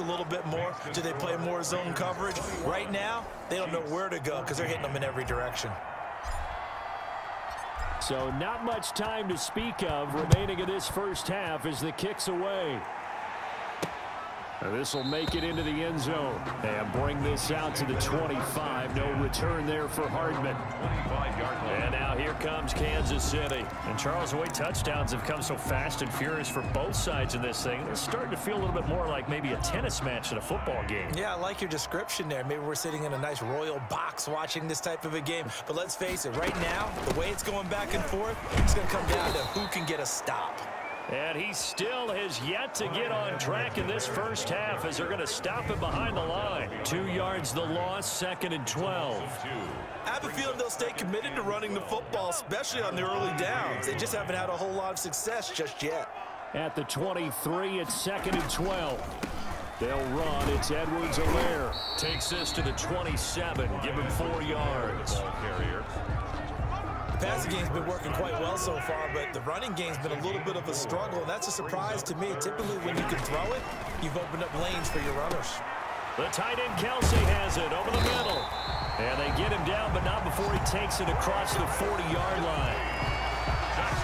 a little bit more? Do they play more zone coverage? Right now, they don't know where to go because they're hitting them in every direction. So not much time to speak of remaining in this first half as the kick's away. This will make it into the end zone and bring this out to the 25. No return there for Hardman. And now here comes Kansas City. And Charles, the way touchdowns have come so fast and furious for both sides in this thing, it's starting to feel a little bit more like maybe a tennis match in a football game. Yeah, I like your description there. Maybe we're sitting in a nice royal box watching this type of a game. But let's face it, right now, the way it's going back and forth, it's going to come down to who can get a stop. And he still has yet to get on track in this first half as they're going to stop it behind the line. 2 yards the loss, 2nd and 12. I have a feeling they'll stay committed to running the football, especially on the early downs. They just haven't had a whole lot of success just yet. At the 23, it's 2nd and 12. They'll run. It's Edwards-Helaire. Takes this to the 27. Give him 4 yards. The passing game's been working quite well so far, but the running game's been a little bit of a struggle, and that's a surprise to me. Typically, when you can throw it, you've opened up lanes for your runners. The tight end Kelsey has it over the middle. And they get him down, but not before he takes it across the 40-yard line.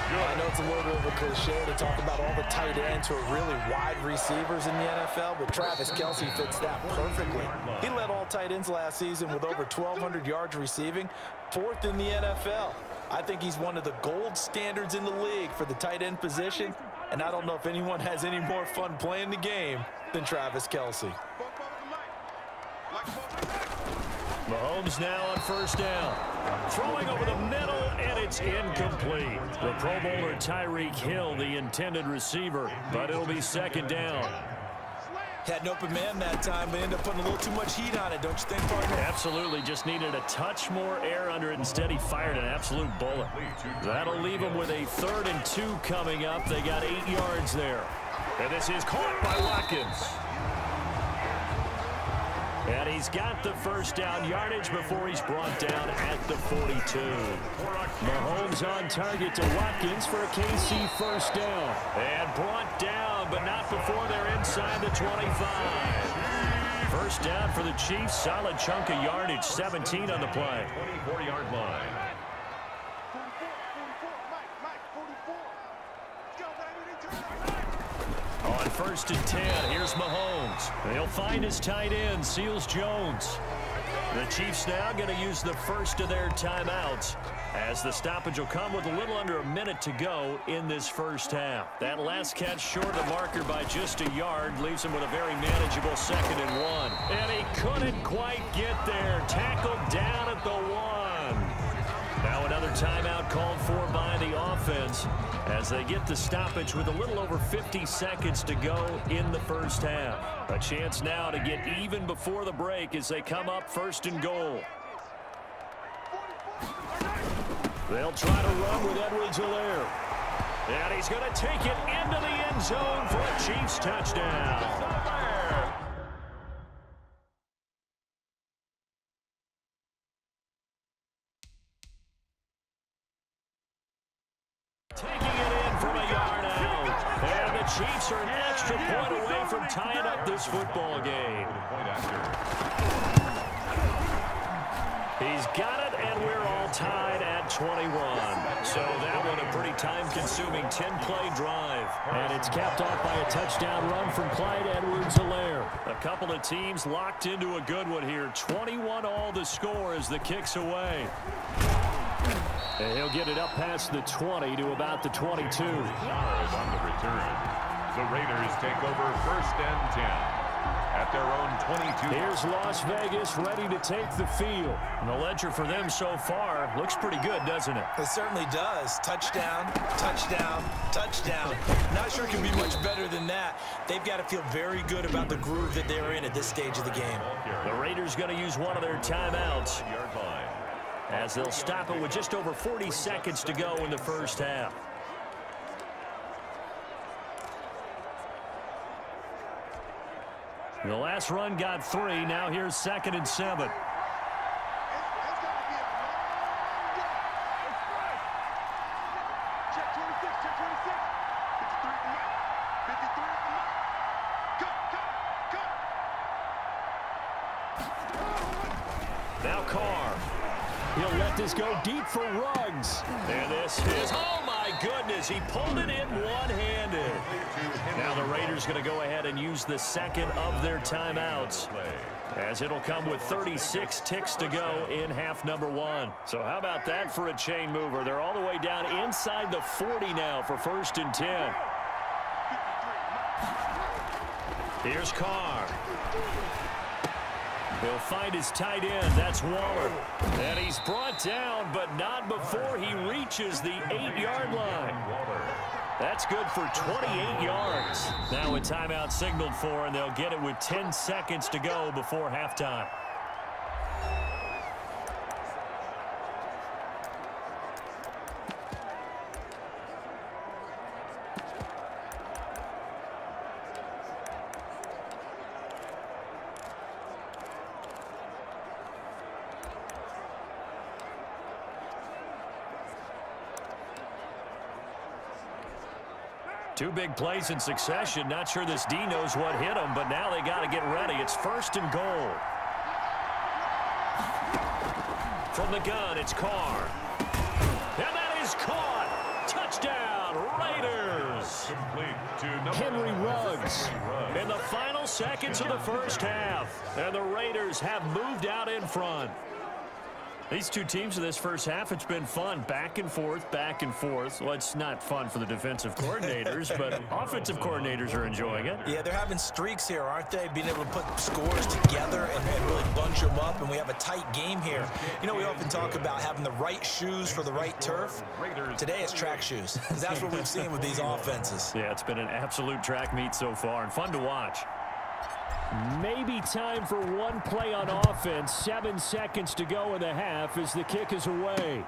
I know it's a little bit of a cliche to talk about all the tight ends who are really wide receivers in the NFL, but Travis Kelce fits that perfectly. He led all tight ends last season with over 1,200 yards receiving, 4th in the NFL. I think he's one of the gold standards in the league for the tight end position, and I don't know if anyone has any more fun playing the game than Travis Kelce. Mahomes now on first down. Throwing over the middle, and it's incomplete. The Pro Bowler Tyreek Hill, the intended receiver, but it'll be 2nd down. Had an open man that time, but ended up putting a little too much heat on it, don't you think, partner? Absolutely. Just needed a touch more air under it. Instead, he fired an absolute bullet. That'll leave him with a 3rd and 2 coming up. They got 8 yards there. And this is caught by Watkins. And he's got the first down yardage before he's brought down at the 42. Mahomes on target to Watkins for a KC first down. And brought down, but not before they're inside the 25. First down for the Chiefs. Solid chunk of yardage, 17 on the play. 24-yard line. On 1st and 10, here's Mahomes. They'll find his tight end, Seals Jones. The Chiefs now going to use the first of their timeouts as the stoppage will come with a little under a minute to go in this first half. That last catch short of the marker by just a yard leaves him with a very manageable 2nd and 1. And he couldn't quite get there. Tackled down at the 1. Now another timeout called for by the offense as they get the stoppage with a little over 50 seconds to go in the first half. A chance now to get even before the break as they come up 1st and goal. They'll try to run with Edwards-Helaire. And he's going to take it into the end zone for a Chiefs touchdown. Taking it in from a yard out. And the Chiefs are an extra point away from tying up this football game. He's got it, and we're all tied at 21. So that one a pretty time-consuming 10-play drive. And it's capped off by a touchdown run from Clyde Edwards-Helaire. A couple of teams locked into a good one here. 21-all the score as the kick's away. And he'll get it up past the 20 to about the 22. On the return, the Raiders take over 1st and 10 at their own 22. Here's Las Vegas ready to take the field. And the ledger for them so far looks pretty good, doesn't it? It certainly does. Touchdown, touchdown, touchdown. Not sure it can be much better than that. They've got to feel very good about the groove that they're in at this stage of the game. The Raiders going to use one of their timeouts as they'll stop it with just over 40 seconds to go in the first half. The last run got 3. Now here's 2nd and 7. Now Carr. He'll let this go deep for Ruggs. And this is, oh my goodness, he pulled it in one-handed. Now the Raiders going to go ahead and use the second of their timeouts, as it'll come with 36 ticks to go in half number 1. So how about that for a chain mover? They're all the way down inside the 40 now for 1st and 10. Here's Carr. He'll find his tight end. That's Waller. And he's brought down, but not before he reaches the 8-yard line. That's good for 28 yards. Now a timeout signaled for, and they'll get it with 10 seconds to go before halftime. Two big plays in succession. Not sure this D knows what hit him, but now they got to get ready. It's 1st and goal. From the gun, it's Carr. And that is caught. Touchdown, Raiders. Henry Ruggs in the final seconds of the first half. And the Raiders have moved out in front. These two teams in this first half, it's been fun. Back and forth, back and forth. Well, it's not fun for the defensive coordinators, but offensive coordinators are enjoying it. Yeah, they're having streaks here, aren't they? Being able to put scores together and really bunch them up, and we have a tight game here. You know, we often talk about having the right shoes for the right turf. Today it's track shoes. That's what we've seen with these offenses. Yeah, it's been an absolute track meet so far, and fun to watch. Maybe time for one play on offense. 7 seconds to go in the half as the kick is away.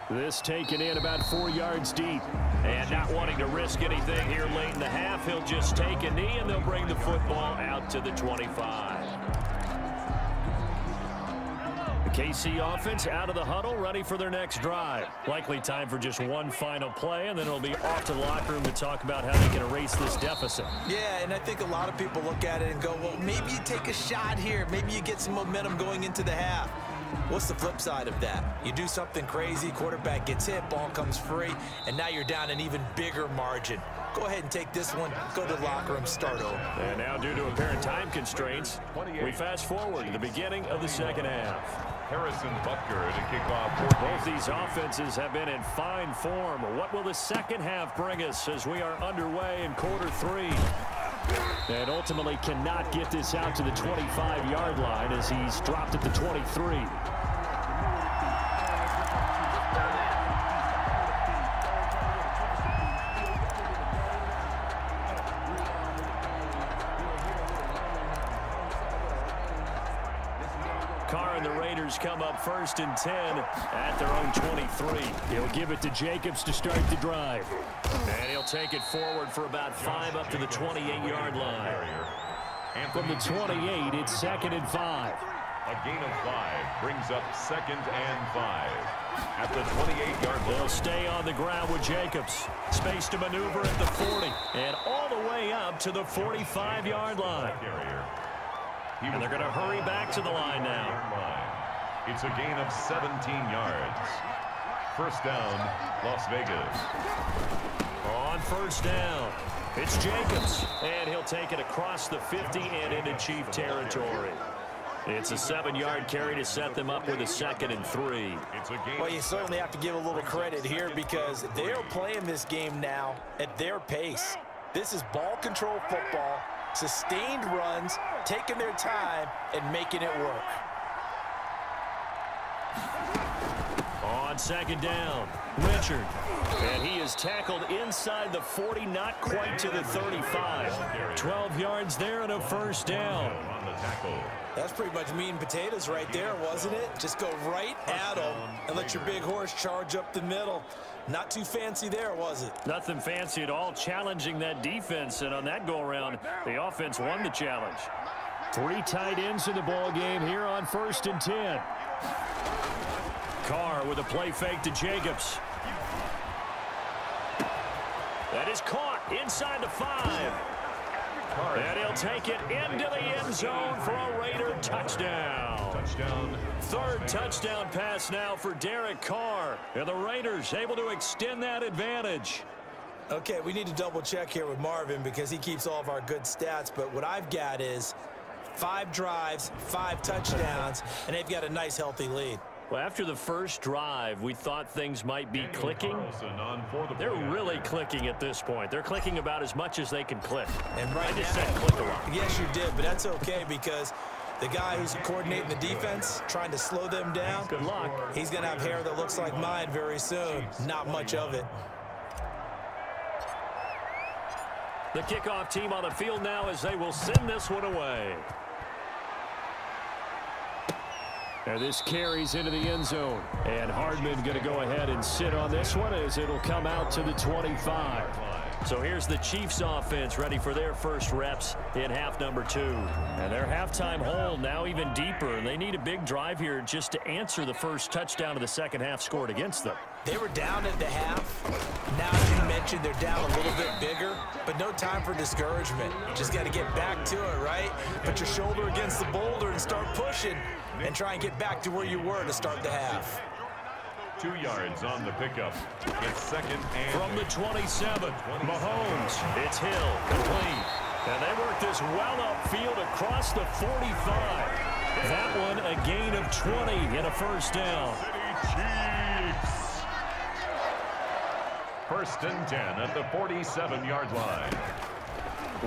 This taken in about 4 yards deep. And not wanting to risk anything here late in the half, he'll just take a knee and they'll bring the football out to the 25. KC offense out of the huddle, ready for their next drive. Likely time for just one final play, and then it'll be off to the locker room to talk about how they can erase this deficit. Yeah, and I think a lot of people look at it and go, well, maybe you take a shot here. Maybe you get some momentum going into the half. What's the flip side of that? You do something crazy, quarterback gets hit, ball comes free, and now you're down an even bigger margin. Go ahead and take this one, go to the locker room, start over. And now, due to apparent time constraints, we fast forward to the beginning of the second half. Harrison Butker to kick off. Both these offenses have been in fine form. What will the second half bring us as we are underway in quarter 3? And ultimately cannot get this out to the 25-yard line as he's dropped at the 23. Carr and the Raiders come up 1st and 10 at their own 23. He'll give it to Jacobs to start the drive. And he'll take it forward for about 5 up to the 28-yard line. From the 28, it's 2nd and 5. A gain of 5 brings up 2nd and 5. At the 28-yard line. They'll stay on the ground with Jacobs. Space to maneuver at the 40. And all the way up to the 45-yard line. And they're going to hurry back to the line now. It's a gain of 17 yards. First down, Las Vegas. On first down, it's Jacobs. And he'll take it across the 50 and into Chief territory. It's a 7-yard carry to set them up with a 2nd and 3. Well, you certainly have to give a little credit here because they're playing this game now at their pace. This is ball control football, sustained runs, taking their time and making it work. On 2nd down, Richard. And he is tackled inside the 40, not quite to the 35. 12 yards there and a first down. That's pretty much meat and potatoes right there, wasn't it? Just go right at them and let your big horse charge up the middle. Not too fancy there, was it? Nothing fancy at all, challenging that defense. And on that go-around, the offense won the challenge. 3 tight ends in the ball game here on 1st and 10. Carr with a play fake to Jacobs. That is caught inside the 5. And he'll take it into the end zone for a Raider touchdown. touchdown. Third touchdown pass now for Derek Carr. And the Raiders able to extend that advantage. Okay, we need to double check here with Marvin because he keeps all of our good stats. But what I've got is 5 drives, 5 touchdowns, and they've got a nice, healthy lead. Well, after the first drive, we thought things might be clicking. They're really clicking at this point. They're clicking about as much as they can click. And right I just now, said click a lot. Yes, you did, but that's okay because the guy who's coordinating the defense, trying to slow them down, Good luck. He's going to have hair that looks like mine very soon. Not much of it. The kickoff team on the field now as they will send this one away. And this carries into the end zone. And Hardman going to go ahead and sit on this one as it'll come out to the 25. So here's the Chiefs offense ready for their first reps in half number 2. And their halftime hole now even deeper. And they need a big drive here just to answer the first touchdown of the second half scored against them. They were down at the half. Now, as you mentioned, they're down a little bit bigger, but no time for discouragement. Just got to get back to it, right? Put your shoulder against the boulder and start pushing and try and get back to where you were to start the half. 2 yards on the pickup. It's second and from the 27. Mahomes, it's Hill, complete. And they work this well upfield across the 45. That one a gain of 20 and a first down. Chiefs. First and 10 at the 47-yard line.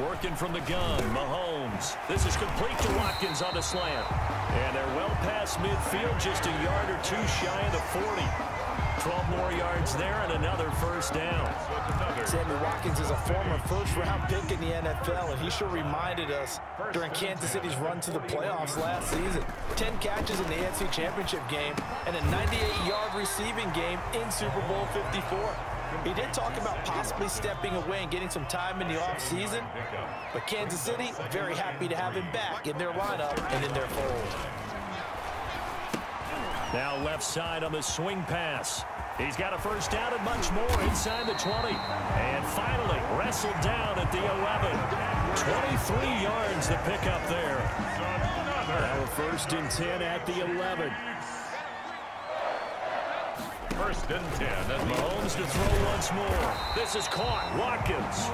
Working from the gun, Mahomes. This is complete to Watkins on the slant. And they're well past midfield, just a yard or 2 shy of the 40. 12 more yards there and another first down. Sammy Watkins is a former first-round pick in the NFL, and he sure reminded us during Kansas City's run to the playoffs last season. 10 catches in the AFC Championship game and a 98-yard receiving game in Super Bowl 54. He did talk about possibly stepping away and getting some time in the offseason, but Kansas City very happy to have him back in their lineup and in their fold. Now left side on the swing pass. He's got a first down and much more inside the 20. And finally wrestled down at the 11. 23 yards the pickup there. Now first and 10 at the 11. First and 10. And Mahomes to throw once more. This is caught. Watkins.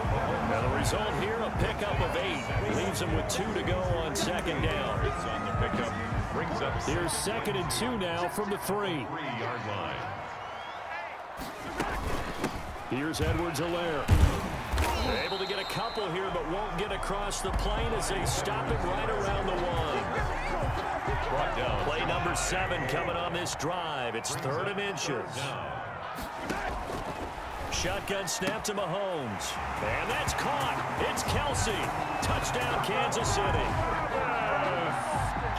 Now the result here, a pickup of 8. Leaves him with 2 to go on second down. on the pickup. Brings up Here's second and 2 now from the 3-yard line. Here's Edwards-Helaire. They're able to get a couple here, but won't get across the plane as they stop it right around the 1. Brought down. Play number 7 coming on this drive. It's 3rd and inches. Shotgun snap to Mahomes. And that's caught. It's Kelsey. Touchdown, Kansas City.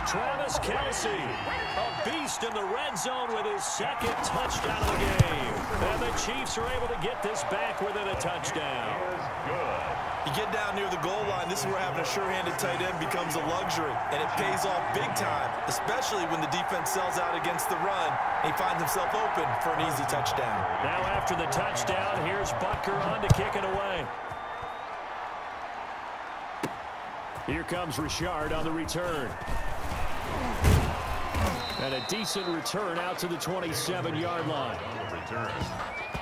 Travis Kelsey, a beast in the red zone with his 2nd touchdown of the game. And the Chiefs are able to get this back within a touchdown. You get down near the goal line, this is where having a sure-handed tight end becomes a luxury, and it pays off big time, especially when the defense sells out against the run, and he finds himself open for an easy touchdown. Now after the touchdown, here's Butker on to kick it away. Here comes Richard on the return. And a decent return out to the 27-yard line. Return.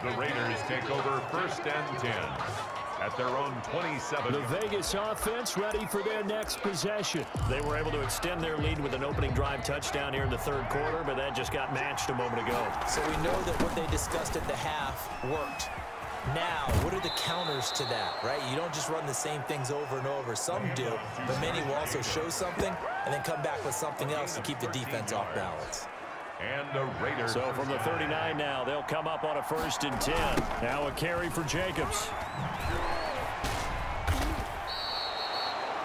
The Raiders take over first and 10 at their own 27. The Vegas offense ready for their next possession. They were able to extend their lead with an opening drive touchdown here in the 3rd quarter, but that just got matched a moment ago. So we know that what they discussed at the half worked. Now, what are the counters to that, right? You don't just run the same things over and over. Some do, but many will also show something and then come back with something else to keep the defense off balance. And the Raiders. So from the 39 now, they'll come up on a 1st and 10. Now a carry for Jacobs.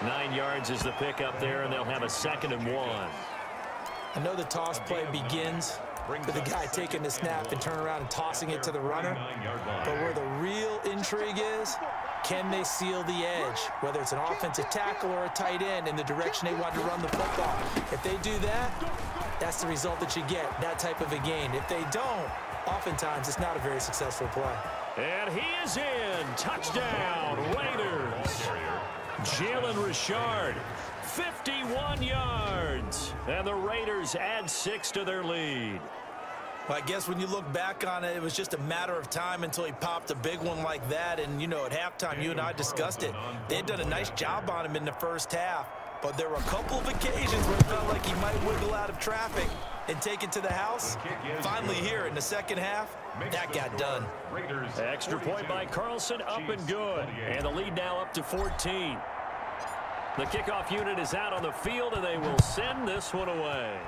9 yards is the pickup there, and they'll have a 2nd and 1. I know the toss play begins with the guy taking the snap and turn around and tossing it to the runner. But where the real intrigue is, can they seal the edge, whether it's an offensive tackle or a tight end, in the direction they want to run the football? If they do that, that's the result that you get, that type of a gain. If they don't, oftentimes it's not a very successful play. And he is in. Touchdown, Raiders. Jalen Richard, 51 yards. downs, and the Raiders add 6 to their lead. Well, I guess when you look back on it, it was just a matter of time until he popped a big one like that. And, you know, at halftime, you and I discussed it. They had done a nice job on him in the first half. But there were a couple of occasions where it felt like he might wiggle out of traffic and take it to the house. Finally here in the second half, that got done. Extra point by Carlson, up and good. And the lead now up to 14. The kickoff unit is out on the field, and they will send this one away.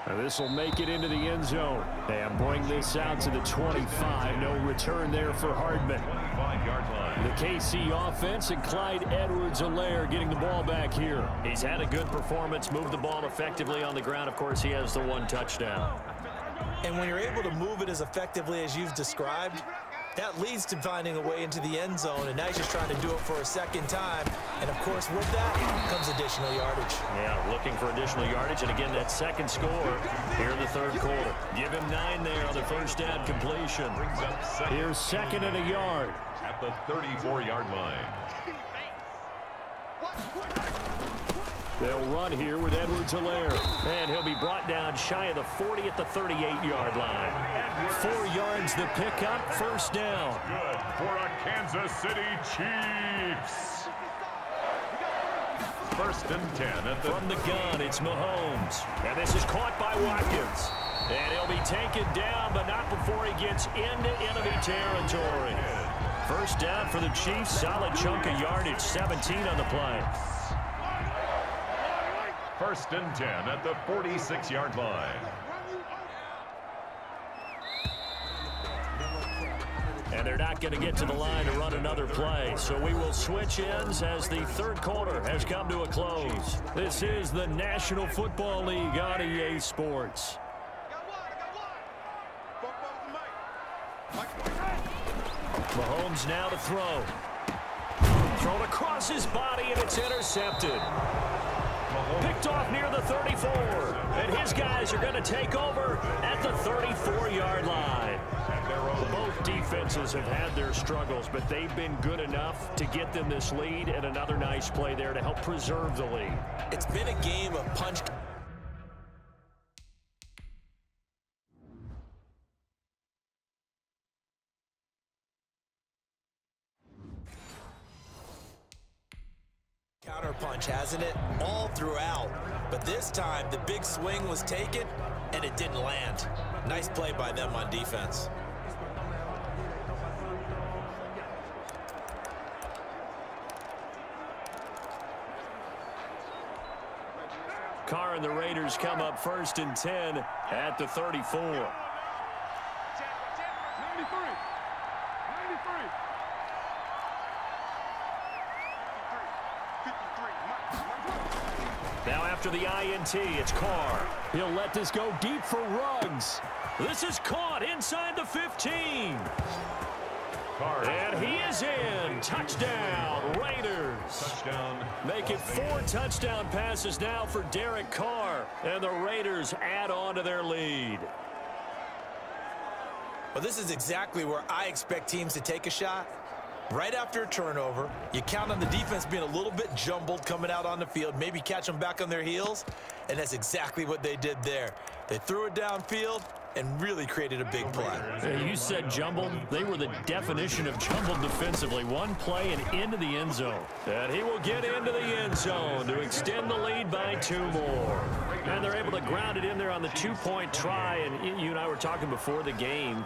And this will make it into the end zone. And bring this out to the 25. No return there for Hardman. The KC offense and Clyde Edwards-Helaire getting the ball back here. He's had a good performance, moved the ball effectively on the ground. Of course, he has the 1 touchdown. And when you're able to move it as effectively as you've described, that leads to finding a way into the end zone, and now he's just trying to do it for a second time. And, of course, with that comes additional yardage. Yeah, looking for additional yardage, and again, that second score here in the third quarter. Give him 9 there on the first down completion. Here's second and a yard. At the 34-yard line. They'll run here with Edwards-Helaire. And he'll be brought down shy of the 40 at the 38-yard line. 4 yards the pickup, first down. Good for a Kansas City Chiefs. First and 10 at the... From the gun, it's Mahomes. And this is caught by Watkins. And he'll be taken down, but not before he gets into enemy territory. First down for the Chiefs. Solid chunk of yardage, 17 on the play. First and 10 at the 46-yard line. And they're not going to get to the line to run another play. So we will switch ends as the third quarter has come to a close. This is the National Football League on EA Sports. Mahomes now to throw. Thrown across his body, and it's intercepted. Picked off near the 34. And his guys are going to take over at the 34-yard line. Both defenses have had their struggles, but they've been good enough to get them this lead, and another nice play there to help preserve the lead. It's been a game of punch. Counterpunch, hasn't it? All throughout. But this time, the big swing was taken, and it didn't land. Nice play by them on defense. Carr and the Raiders come up first and 10 at the 34. 93. Now after the INT, it's Carr. He'll let this go deep for Ruggs. This is caught inside the 15. And he is in. Touchdown, Raiders. Touchdown. Make it 4 touchdown passes now for Derek Carr. And the Raiders add on to their lead. Well, this is exactly where I expect teams to take a shot. Right after a turnover, you count on the defense being a little bit jumbled coming out on the field, maybe catch them back on their heels, and that's exactly what they did there. They threw it downfield and really created a big play. You said jumbled. They were the definition of jumbled defensively. One play and into the end zone. And he will get into the end zone to extend the lead by 2 more. And they're able to ground it in there on the 2-point try. And you and I were talking before the game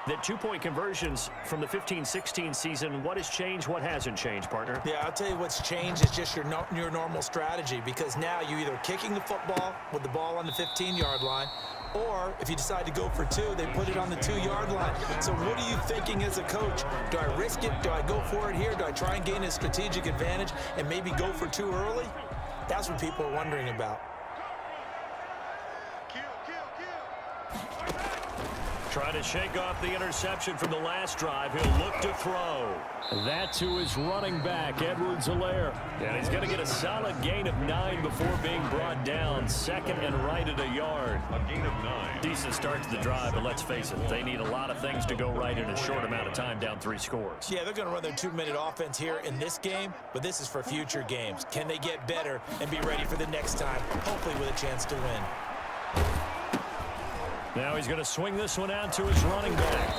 that 2-point conversions from the 15-16 season, what has changed, what hasn't changed, partner? Yeah, I'll tell you what's changed is just your normal strategy, because now you're either kicking the football with the ball on the 15-yard line, or if you decide to go for 2, they put it on the 2-yard line. So what are you thinking as a coach? Do I risk it? Do I go for it here? Do I try and gain a strategic advantage and maybe go for 2 early? That's what people are wondering about. Trying to shake off the interception from the last drive. He'll look to throw. That to his running back, Edwards-Helaire. And he's going to get a solid gain of 9 before being brought down. Second and right at a yard. A gain of 9. Decent start to the drive, but let's face it, they need a lot of things to go right in a short amount of time, down 3 scores. Yeah, they're going to run their 2-minute offense here in this game, but this is for future games. Can they get better and be ready for the next time, hopefully with a chance to win? Now he's going to swing this one out to his running back.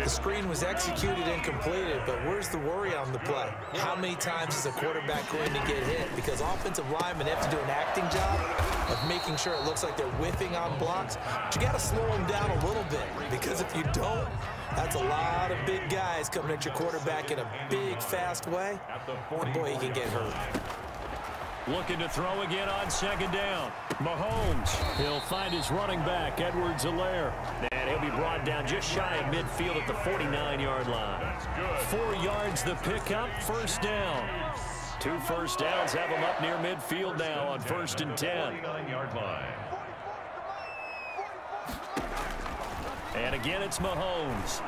The screen was executed and completed, but where's the worry on the play? How many times is a quarterback going to get hit? Because offensive linemen have to do an acting job of making sure it looks like they're whiffing on blocks. But you got to slow them down a little bit, because if you don't, that's a lot of big guys coming at your quarterback in a big, fast way. And boy, he can get hurt. Looking to throw again on second down. Mahomes, he'll find his running back, Edwards-Helaire. And he'll be brought down just shy of midfield at the 49-yard line. That's good. 4 yards the pickup, first down. 2 first downs have him up near midfield now on 1st and 10. 49-yard line. And again, it's Mahomes.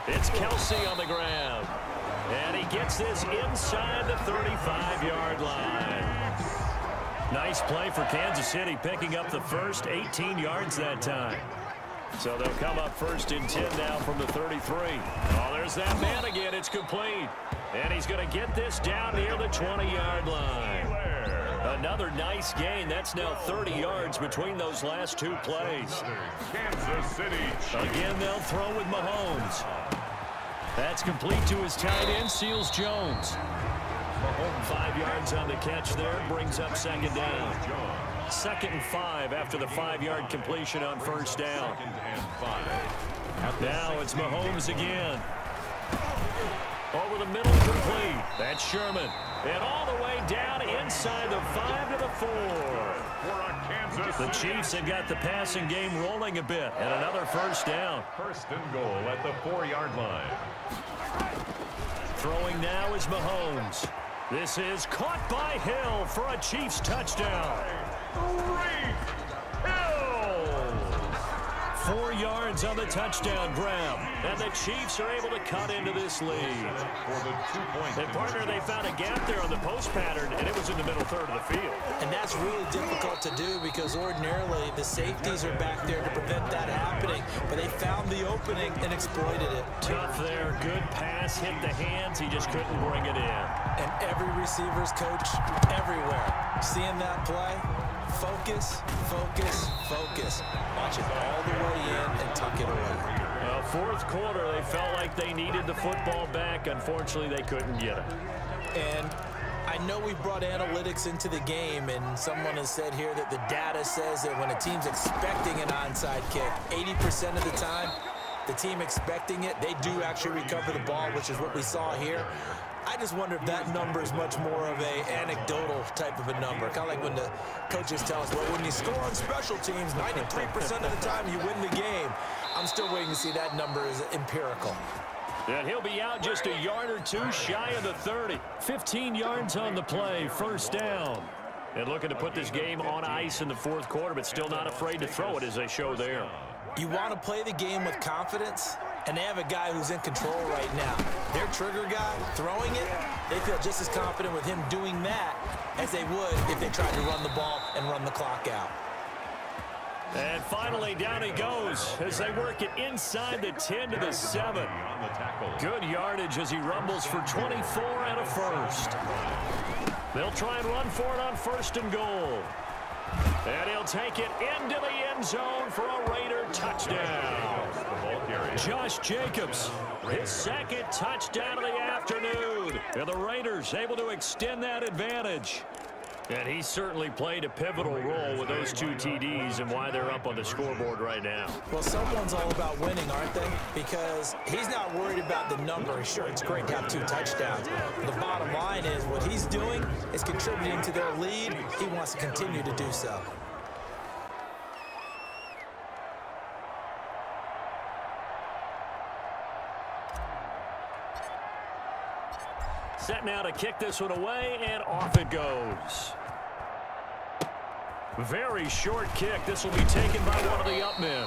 It's Kelsey on the ground. And he gets this inside the 35-yard line. Nice play for Kansas City, picking up the first, 18 yards that time. So they'll come up 1st and 10 now from the 33. Oh, there's that man again. It's complete. And he's going to get this down near the 20-yard line. Another nice gain. That's now 30 yards between those last 2 plays. Kansas City Chiefs. Again, they'll throw with Mahomes. That's complete to his tight end, Seals Jones. Mahomes 5 yards on the catch there, brings up second down. 2nd and 5 after the 5-yard completion on first down. 2nd and 5. Now it's Mahomes again. Over the middle, complete. That's Sherman. And all the way down inside the 5 to the 4. The Chiefs have got the passing game rolling a bit. And another first down. 1st and goal at the 4-yard line. Throwing now is Mahomes. This is caught by Hill for a Chiefs touchdown. 4 yards on the touchdown grab. And the Chiefs are able to cut into this lead. And partner, they found a gap there on the post pattern, and it was in the middle third of the field. And that's really difficult to do because ordinarily the safeties are back there to prevent that happening. But they found the opening and exploited it. Tough there. Good pass. Hit the hands. He just couldn't bring it in. And every receiver's coach everywhere. Seeing that play, focus, focus, focus. Watch it all the way in and tuck it away. 4th quarter, they felt like they needed the football back. Unfortunately, they couldn't get it. And I know we brought analytics into the game, and someone has said here that the data says that when a team's expecting an onside kick, 80% of the time, the team expecting it, they do actually recover the ball, which is what we saw here. I just wonder if that number is much more of a anecdotal type of a number. Kind of like when the coaches tell us, well, when you score on special teams, 93% of the time you win the game. I'm still waiting to see that number is empirical. And he'll be out just a yard or 2 shy of the 30. 15 yards on the play, first down. And looking to put this game on ice in the 4th quarter, but still not afraid to throw it as they show there. You want to play the game with confidence, and they have a guy who's in control right now. Their trigger guy throwing it, they feel just as confident with him doing that as they would if they tried to run the ball and run the clock out. And finally, down he goes as they work it inside the 10 to the 7. Good yardage as he rumbles for 24 and a first. They'll try and run for it on 1st and goal. And he'll take it into the end zone for a Raider touchdown. Josh Jacobs, his 2nd touchdown of the afternoon. And the Raiders able to extend that advantage. And he certainly played a pivotal role with those 2 TDs and why they're up on the scoreboard right now. Well, someone's all about winning, aren't they? Because he's not worried about the number. Sure, it's great to have 2 touchdowns. The bottom line is what he's doing is contributing to their lead. He wants to continue to do so. Set now to kick this one away, and off it goes. Very short kick. This will be taken by one of the up men.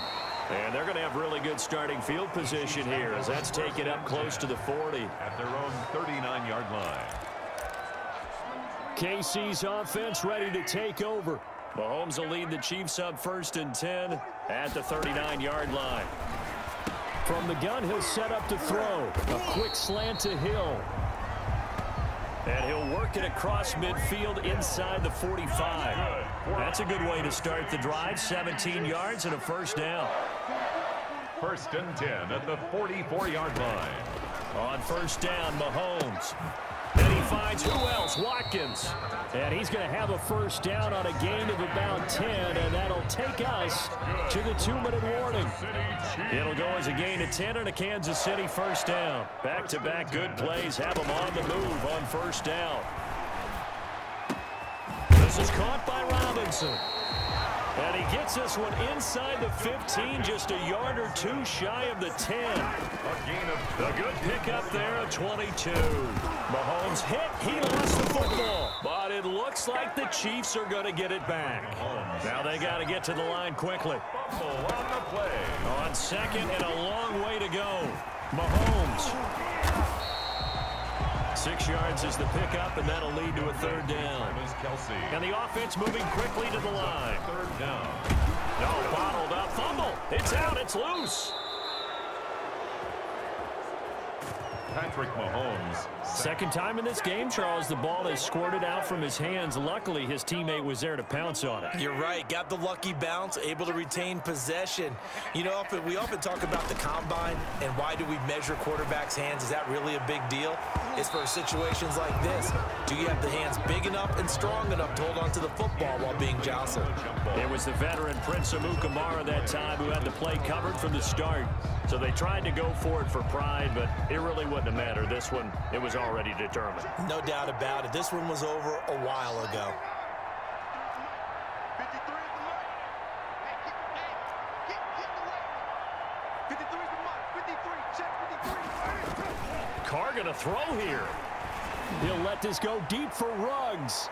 And they're going to have really good starting field position here as that's taken up close to the 40. At their own 39-yard line. KC's offense ready to take over. Mahomes will lead the Chiefs up 1st and 10 at the 39-yard line. From the gun, he'll set up to throw. A quick slant to Hill. And he'll work it across midfield inside the 45. That's a good way to start the drive. 17 yards and a first down. 1st and 10 at the 44-yard line. On first down, Mahomes. And he finds who else? Watkins. And he's going to have a first down on a gain of about 10, and that'll take us to the 2-minute warning. It'll go as a gain of 10 and a Kansas City first down. Back-to-back good plays have them on the move on first down. This is caught by Robinson. And he gets this one inside the 15, just a yard or two shy of the 10. A good pickup there at 22. Mahomes hit. He lost the football. But it looks like the Chiefs are going to get it back. Now they got to get to the line quickly. On the play. On second and a long way to go. Mahomes. 6 yards is the pickup, and that'll lead to a third down. And the offense moving quickly to the line. Third down. No, bottled up. Fumble. It's out. It's loose. Patrick Mahomes. Second time in this game, Charles, the ball has squirted out from his hands. Luckily, his teammate was there to pounce on it. You're right. Got the lucky bounce, able to retain possession. You know, we often talk about the combine and why do we measure quarterbacks' hands. Is that really a big deal? It's for situations like this. Do you have the hands big enough and strong enough to hold on to the football while being jostled? It was the veteran Prince Amukamara that time who had the play covered from the start. So they tried to go for it for pride, but it really wouldn't have mattered. This one, it was already determined. No doubt about it. This one was over a while ago. Carr going to throw here. He'll let this go deep for Ruggs.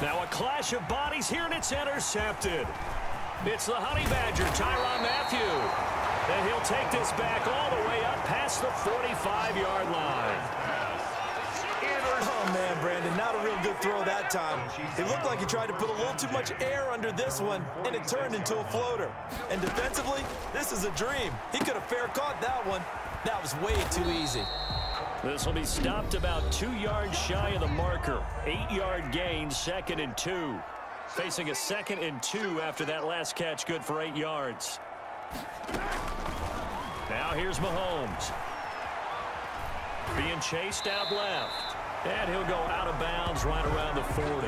Now a clash of bodies here, and it's intercepted. It's the Honey Badger, Tyrann Mathieu. And he'll take this back all the way up past the 45-yard line. Oh, man, Brandon, not a real good throw that time. It looked like he tried to put a little too much air under this one, and it turned into a floater. And defensively, this is a dream. He could have fair caught that one. That was way too easy. This will be stopped about 2 yards shy of the marker. 8-yard gain, 2nd and 2. Facing a 2nd and 2 after that last catch, good for 8 yards. Now here's Mahomes. Being chased out left. And he'll go out of bounds right around the 40.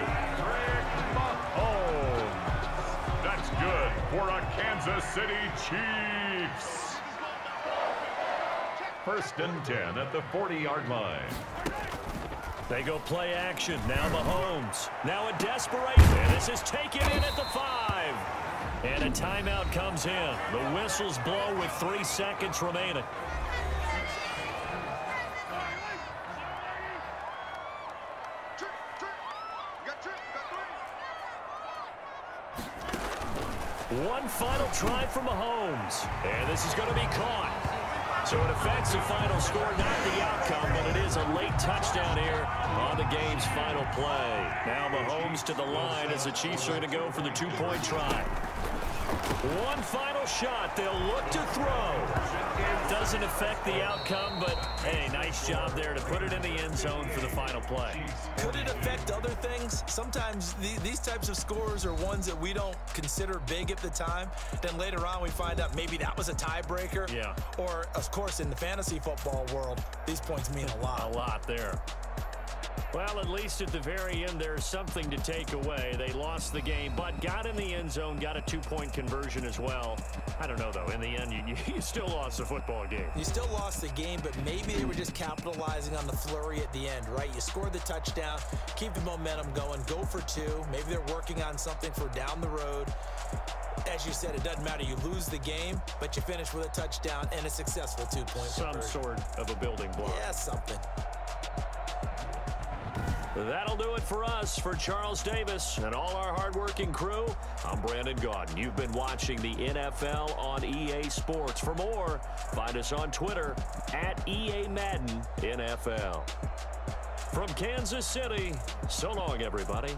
Mahomes. That's good for a Kansas City Chiefs. 1st and 10 at the 40-yard line. They go play action. Now Mahomes. Now a desperation. And this is taken in at the 5. And a timeout comes in. The whistles blow with 3 seconds remaining. One final try for Mahomes. And this is going to be caught. So it affects the final score, not the outcome, but it is a late touchdown here on the game's final play. Now Mahomes to the line as the Chiefs are going to go for the 2-point try. One final shot. They'll look to throw. Doesn't affect the outcome, but, hey, nice job there to put it in the end zone for the final play. Could it affect other things? Sometimes these types of scores are ones that we don't consider big at the time. Then later on we find out maybe that was a tiebreaker. Yeah. Or, of course, in the fantasy football world, these points mean a lot. A lot there. Well, at least at the very end, there's something to take away. They lost the game, but got in the end zone, got a 2-point conversion as well. I don't know, though. In the end, you still lost the football game. You still lost the game, but maybe they were just capitalizing on the flurry at the end, right? You scored the touchdown, keep the momentum going, go for 2. Maybe they're working on something for down the road. As you said, it doesn't matter. You lose the game, but you finish with a touchdown and a successful 2-point conversion. Some sort of a building block. Yeah, something. That'll do it for us. For Charles Davis and all our hardworking crew, I'm Brandon Gaudin. You've been watching the NFL on EA Sports. For more, find us on Twitter at EA Madden NFL. From Kansas City, so long, everybody.